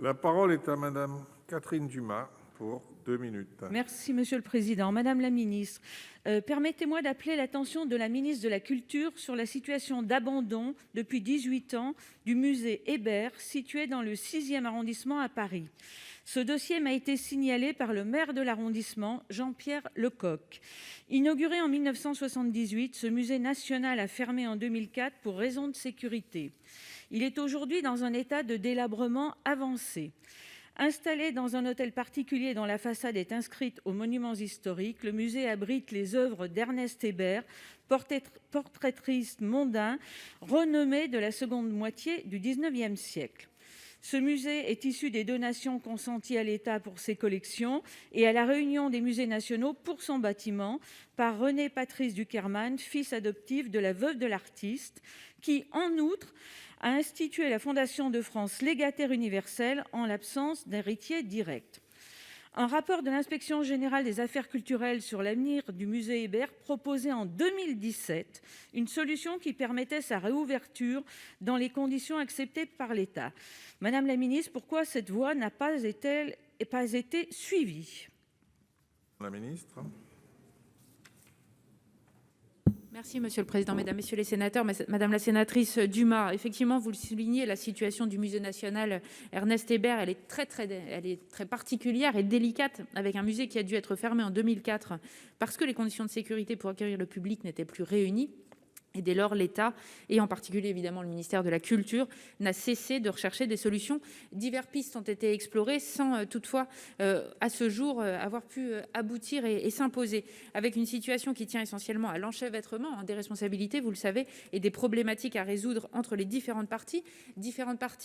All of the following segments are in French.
La parole est à Madame Catherine Dumas pour 2 minutes. Merci, Monsieur le Président. Madame la ministre, permettez-moi d'appeler l'attention de la ministre de la Culture sur la situation d'abandon, depuis 18 ans, du musée Hébert, situé dans le 6e arrondissement à Paris. Ce dossier m'a été signalé par le maire de l'arrondissement, Jean-Pierre Lecoq. Inauguré en 1978, ce musée national a fermé en 2004 pour raison de sécurité. Il est aujourd'hui dans un état de délabrement avancé. Installé dans un hôtel particulier dont la façade est inscrite aux monuments historiques, le musée abrite les œuvres d'Ernest Hébert, portraitiste mondain renommé de la seconde moitié du XIXe siècle. Ce musée est issu des donations consenties à l'État pour ses collections et à la réunion des musées nationaux pour son bâtiment par René Patrice Dukerman, fils adoptif de la veuve de l'artiste, qui, en outre, a institué la Fondation de France légataire universelle en l'absence d'héritier direct. Un rapport de l'Inspection générale des affaires culturelles sur l'avenir du musée Hébert proposait en 2017 une solution qui permettait sa réouverture dans les conditions acceptées par l'État. Madame la ministre, pourquoi cette voie n'a pas été suivie ? La ministre. Merci Monsieur le Président, Mesdames, Messieurs les sénateurs. Madame la sénatrice Dumas, effectivement, vous le soulignez, la situation du Musée national Ernest Hébert, elle est très particulière et délicate, avec un musée qui a dû être fermé en 2004 parce que les conditions de sécurité pour accueillir le public n'étaient plus réunies. Et dès lors, l'État, et en particulier évidemment le ministère de la Culture, n'a cessé de rechercher des solutions. Diverses pistes ont été explorées sans toutefois, à ce jour, avoir pu aboutir et s'imposer, avec une situation qui tient essentiellement à l'enchevêtrement des responsabilités, vous le savez, et des problématiques à résoudre entre les différentes parties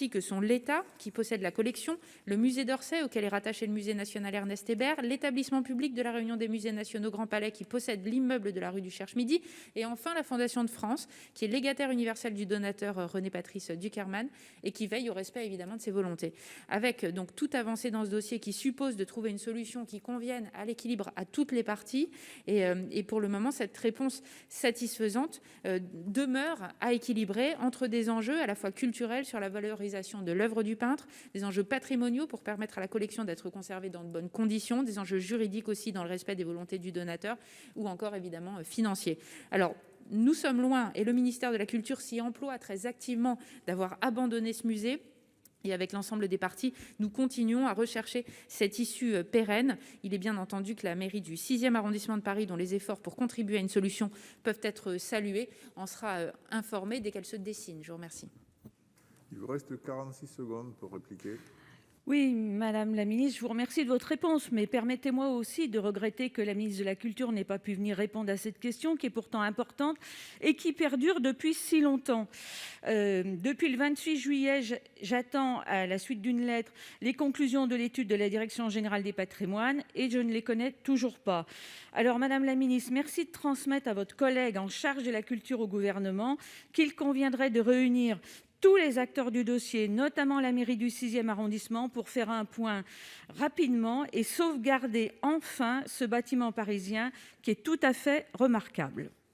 que sont l'État, qui possède la collection, le musée d'Orsay, auquel est rattaché le musée national Ernest Hébert, l'établissement public de la Réunion des musées nationaux Grand Palais, qui possède l'immeuble de la rue du Cherche-Midi, et enfin la Fondation de France, qui est légataire universel du donateur René Patrice Dukerman et qui veille au respect évidemment de ses volontés. Avec donc toute avancée dans ce dossier qui suppose de trouver une solution qui convienne à l'équilibre à toutes les parties et pour le moment cette réponse satisfaisante demeure à équilibrer entre des enjeux à la fois culturels sur la valorisation de l'œuvre du peintre, des enjeux patrimoniaux pour permettre à la collection d'être conservée dans de bonnes conditions, des enjeux juridiques aussi dans le respect des volontés du donateur ou encore évidemment financiers. Alors nous sommes loin, et le ministère de la Culture s'y emploie très activement, d'avoir abandonné ce musée. Et avec l'ensemble des parties, nous continuons à rechercher cette issue pérenne. Il est bien entendu que la mairie du 6e arrondissement de Paris, dont les efforts pour contribuer à une solution peuvent être salués, en sera informée dès qu'elle se dessine. Je vous remercie. Il vous reste 46 secondes pour répliquer. Oui, Madame la ministre, je vous remercie de votre réponse, mais permettez-moi aussi de regretter que la ministre de la Culture n'ait pas pu venir répondre à cette question, qui est pourtant importante et qui perdure depuis si longtemps. Depuis le 28 juillet, j'attends, à la suite d'une lettre, les conclusions de l'étude de la Direction générale des patrimoines et je ne les connais toujours pas. Alors, Madame la ministre, merci de transmettre à votre collègue en charge de la culture au gouvernement qu'il conviendrait de réunir tous les acteurs du dossier, notamment la mairie du 6e arrondissement, pour faire un point rapidement et sauvegarder enfin ce bâtiment parisien qui est tout à fait remarquable.